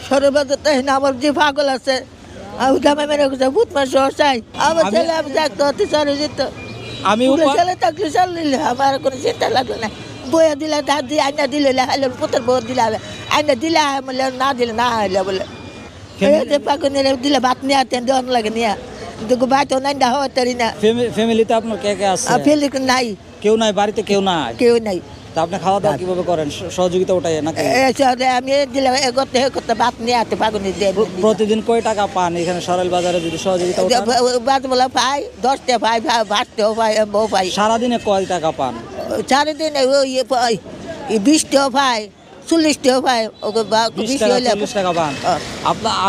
সরবাজার তাই না আমার যে পাগল আছে আমি দামে মেরে গেছে ভূত মাস চাই আমার ছেলে আমি থাকতে হতে চলে যেত আমি ছেলে থাকলে চল নিলে আমার কোনো চিন্তা লাগলো না বইয়া দিলে দাঁত দিয়ে আইনা দিলে হাইলে পুতের বউ দিলে আইনা দিলে বলে না দিলে না হাইলে বলে পাগল নিলে দিলে ভাত নিয়ে আতেন দেওয়ান লাগে নিয়ে কিন্তু ভাত নাই না হওয়া তারি না ফ্যামিলিতে আপনার কে কে আছে? ফেলি নাই কেউ নাই বাড়িতে, কেউ নাই। কেউ নাই। তা আপনি খাওয়া দাওয়া কিভাবে করেন? সহযোগিতা ওটাই নাকি? আমি দিলে করতে করতে ভাত নিয়ে আতে পাগল নিয়ে প্রতিদিন কয় টাকা পান এখানে সরাইল বাজারে যদি সহযোগিতা ভাত বলা পাই 10 টাকা পাই ভাতটাও পাই বউ পাই। সারাদিনে কয় টাকা পান? সারাদিন ইয়ে পাই 20 টাকা পাই 40 টাকা পাই 40 টাকা পান।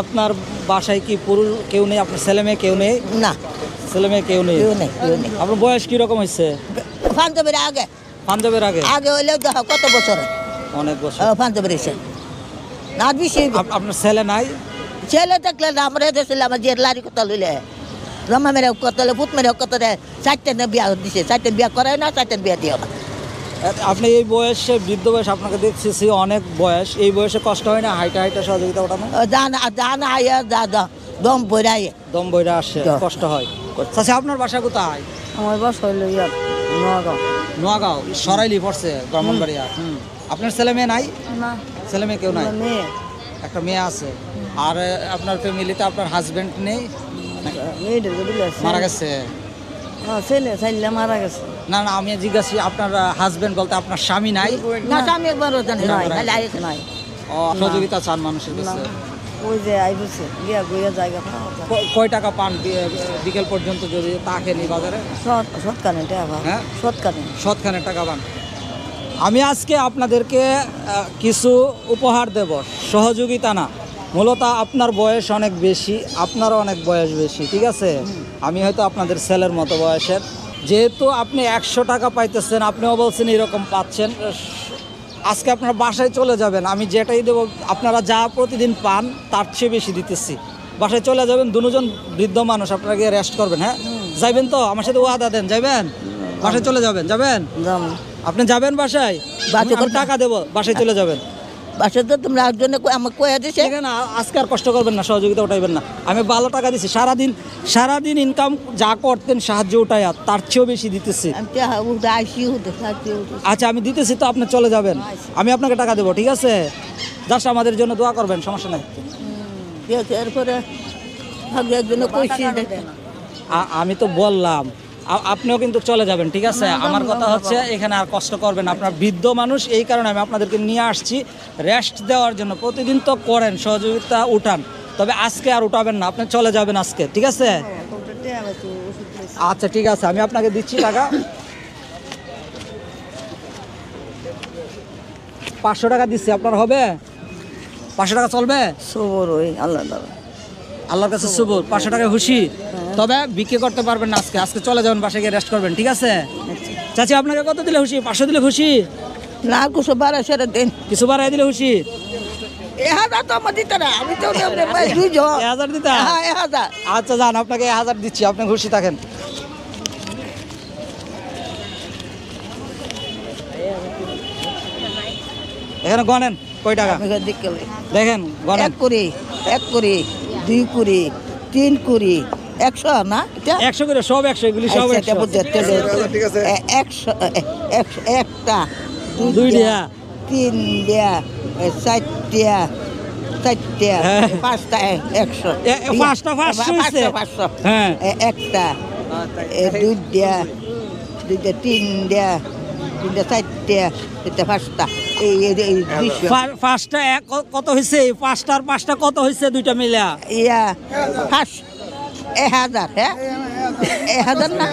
আপনার বাসায় কি পুরুষ কেউ নেই? আপনার ছেলে মেয়ে কেউ নেই? না, ছেলে মেয়ে কেউ নেই। আপনার বয়স কিরকম হয়েছে? পাঞ্জাবের আগে আগে হইলে কত বছর? অনেক বছর। পাঞ্জাবের এসে না বেশি। আপনার ছেলে নাই? ছেলে থাকলে আমরা দেশে আমার যে লারি কত লইলে রমা মেরে কত পুত মেরে কত 4টা বিয়া দিছে 4টা বিয়া করে না 4টা বিয়া দিয়ে আপনি এই বয়সে বৃদ্ধ বয়স আপনাকে দেখছি অনেক বয়স, এই বয়সে কষ্ট হয় না হাইটা সহযোগিতা ওঠানো? জান আয়া দাদা দম বইরা আসে, কষ্ট হয়। আচ্ছা, আপনার বাসা কোথায়? আমার বাসা হইল নোয়াগাঁও সরাইলি পড়ছে ব্রাহ্মণবাড়িয়া। আপনার ছেলে মেয়ে নাই? না, ছেলে মেয়ে কেউ নাই। একটা মেয়ে আছে। আর আপনার ফ্যামিলিতে আপনার হাজবেন্ড নেই? মারা গেছে? ছেলে মারা গেছে। না না, আমি জিজ্ঞাসি আপনার হাজবেন্ড বলতে আপনার স্বামী নাই? না, স্বামী একবার নাই। সহযোগিতা চান মানুষের কাছে? ওই যে আইবছে গিয়া গইয়া জায়গা কয় টাকা পান বিকেল পর্যন্ত যদি তাকে নি বাজারে? সৎকানে টাকা। হ্যাঁ, সৎকানে টাকা পান। আমি আজকে আপনাদেরকে কিছু উপহার দেব, সহযোগিতা না। মূলত আপনার বয়স অনেক বেশি, আপনারও অনেক বয়স বেশি, ঠিক আছে? আমি হয়তো আপনাদের ছেলের মতো বয়সের। যেহেতু আপনি 100 টাকা পাইতেছেন, আপনিও বলছেন এরকম পাচ্ছেন, আজকে আপনার বাসায় চলে যাবেন। আমি যেটাই দেবো আপনারা যা প্রতিদিন পান তার চেয়ে বেশি দিতেছি। বাসায় চলে যাবেন, দুজন বৃদ্ধ মানুষ, আপনারা গিয়ে রেস্ট করবেন। হ্যাঁ, যাইবেন তো? আমার সাথে ওয়াদা দেন, যাবেন? বাসায় চলে যাবেন? আপনি যাবেন বাসায়? টাকা দেবো, বাসায় চলে যাবেন। বাসায় তো তোমরা একজনে আমাকে কয়ে দিছে না, আজকে আর কষ্ট করবেন না, সহযোগিতা উঠাইবেন না। আমি ভালো টাকা দিচ্ছি, সারাদিন ইনকাম যা করতেন সাহায্য উঠাই তার চেয়েও বেশি দিতেছি। আচ্ছা, আমি দিতেছি তো, আপনি চলে যাবেন, আমি আপনাকে টাকা দেবো, ঠিক আছে? জাস্ট আমাদের জন্য দোয়া করবেন, সমস্যা নেই। এরপরে আমি তো বললাম আপনিও কিন্তু চলে যাবেন, ঠিক আছে? আমার কথা হচ্ছে এখানে আর কষ্ট করবেন। আপনার বৃদ্ধ মানুষ, এই কারণে আমি আপনাদেরকে নিয়ে আসছি রেস্ট দেওয়ার জন্য। প্রতিদিন তো করেন, সহযোগিতা উঠান, তবে আজকে আর উঠাবেন না, আপনি চলে যাবেন আজকে, ঠিক আছে? আচ্ছা, ঠিক আছে, আমি আপনাকে দিচ্ছি টাকা। 500 টাকা দিচ্ছি, আপনার হবে? 500 টাকা চলবে? আল্লাহর কাছে সবুর। 500 টাকা খুশি? তবে বিক্রি করতে পারবেন না আজকে চলে যাবেন, বাসায় গিয়ে রেস্ট করবেন, ঠিক আছে? চাচি, আপনাকে কত দিলে খুশি? 500 দিলে খুশি না? কিছু বাড়াই দিন, কিছু বাড়াই দিলে খুশি? 1000 তো আমার দিতে না, আমি তো 1000 দিতে? আচ্ছা, যান, আপনাকে 1000 দিচ্ছি, আপনি খুশি থাকেন। এখানে গনেন কয় টাকা দেখেন, গনেন। 1 কুড়ি 1 কুড়ি 2 কুড়ি 3 কুড়ি 100 না? 100 করে সব 100, এগুলি সব 100। ঠিক আছে, 100 একটা 2 টাকা 3 টাকা 4 টাকা 5টা 100 5টা 500 হ্যাঁ, একটা 2 টাকা 3 টাকা 4 টাকা 5টা এই 5টা কত হয়েছে? 5টার 5টা কত হয়েছে? 2টা মিলা 1000। হ্যাঁ, 1000 না?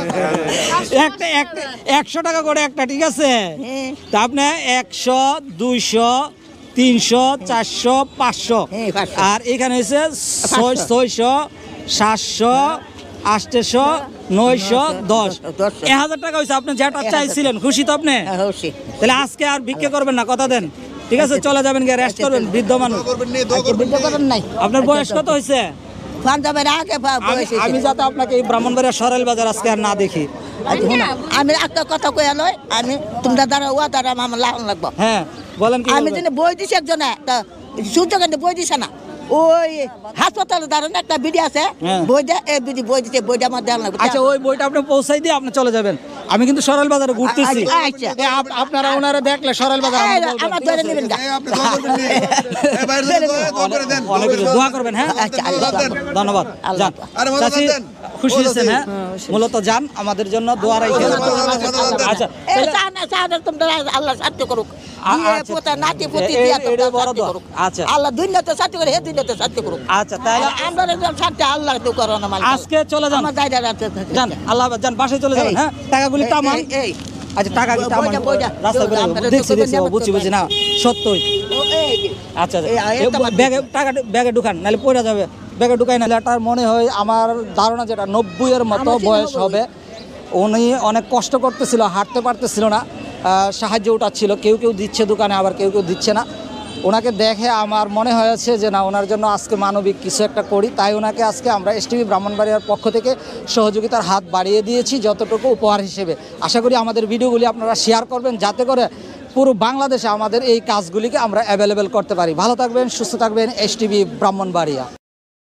একটা 100 টাকা করে একটা, ঠিক আছে? তা আপনি 100 200 300 400 500, আর এখানে হয়েছে 600 700 800 900 10 1000 টাকা হয়েছে। আপনি যেটা চাইছিলেন, খুশি তো আপনি? তাহলে আজকে আর ভিক্ষা করবেন না, কথা দেন, ঠিক আছে? চলে যাবেন, গিয়ে রেস্ট করবেন, বৃদ্ধ মানুষ। আপনার বয়স কত হয়েছে? আমি যাতে আপনাকে এই ব্রাহ্মণবাড়িয়া সরাইল বাজার আজকে আর না দেখি। আমি একটা কথা কয়ে লই, আমি তোমরা দ্বারা ও দ্বারা আমার লাগান লাগবো। হ্যাঁ, বলেন। আমি বই দিছি একজনে, সূর্যকান্তি বই দিছে না, ওই হাসপাতালে দাঁড়ান একটা বিডি আছে হ্যাঁ। বইটা বই দিতে বইটা আমার দেওয়া লাগবে আচ্ছা ওই বইটা আপনি পৌঁছাই দিয়ে আপনি চলে যাবেন। আমি কিন্তু সরাইল বাজারে ঘুরতেছি। আচ্ছা। আপনারা ওনারা দেখলে সরাইল বাজার আমাকে বলবেন, আমার ঠিক ধরে আছে? নেবেন না। অনেক কিছু দোয়া করবেন, হ্যাঁ আচ্ছা, আল্লাহ ধন্যবাদ। আল্লাহ। যান চাচি, খুশি হয়েছেন? হ্যাঁ মূলত যান আমাদের জন্য দোয়া রাখেন। আচ্ছা এই চানা তোমরা আল্লাহ সাথে করুক দিয়ে আচ্ছা। পোতা নাতি পুতি এ- দিয়া এ- তোমরা এটা বড় শান্তি দোয়া। করুক। আচ্ছা। আল্লাহ দুনিয়াতে শান্তি করে হে দুনিয়াতে শান্তি করুক। আচ্ছা তাহলে আমরা যেন শান্তি আল্লাহ তো করো না মালিক। আজকে চলে যান। আমার দায়রা রাখতে যান আল্লাহ হাফেজ, যান বাসায় চলে যাবেন। এই, হ্যাঁ টাকাগুলি কামান। এই আচ্ছা টাকা কি তামান বইটা, রাস্তা বের আপনারা দেখছি তো দেখছি করবেন না, বুঝছি বুঝছি না সত্যই। ও এই আচ্ছা এই, একটা মাত্র ব্যাগে টাকা ব্যাগে ঢুকান নাহলে পড়ে যাবে। ব্যাগে ঢুকাই না এটার মনে হয় আমার ধারণা যেটা 90-এর মতো আমার চিন্তা বয়স হবে। হবে। উনি অনেক কষ্ট করতেছিল, হাঁটতে পারতেছিল না, সাহায্য উঠাচ্ছিল, কেউ কেউ দিচ্ছে দোকানে, আবার কেউ কেউ দিচ্ছে না। ওনাকে দেখে আমার মনে হয়েছে যে না ওনার জন্য আজকে মানবিক কিছু একটা করি, তাই ওনাকে আজকে আমরা এসটিভি ব্রাহ্মণবাড়িয়ার পক্ষ থেকে সহযোগিতার হাত বাড়িয়ে দিয়েছি যতটুকু উপহার হিসেবে। আশা করি আমাদের ভিডিওগুলি আপনারা শেয়ার করবেন যাতে করে পুরো বাংলাদেশে আমাদের এই কাজগুলিকে আমরা অ্যাভেলেবেল করতে পারি। ভালো থাকবেন, সুস্থ থাকবেন। এসটিভি ব্রাহ্মণবাড়িয়া।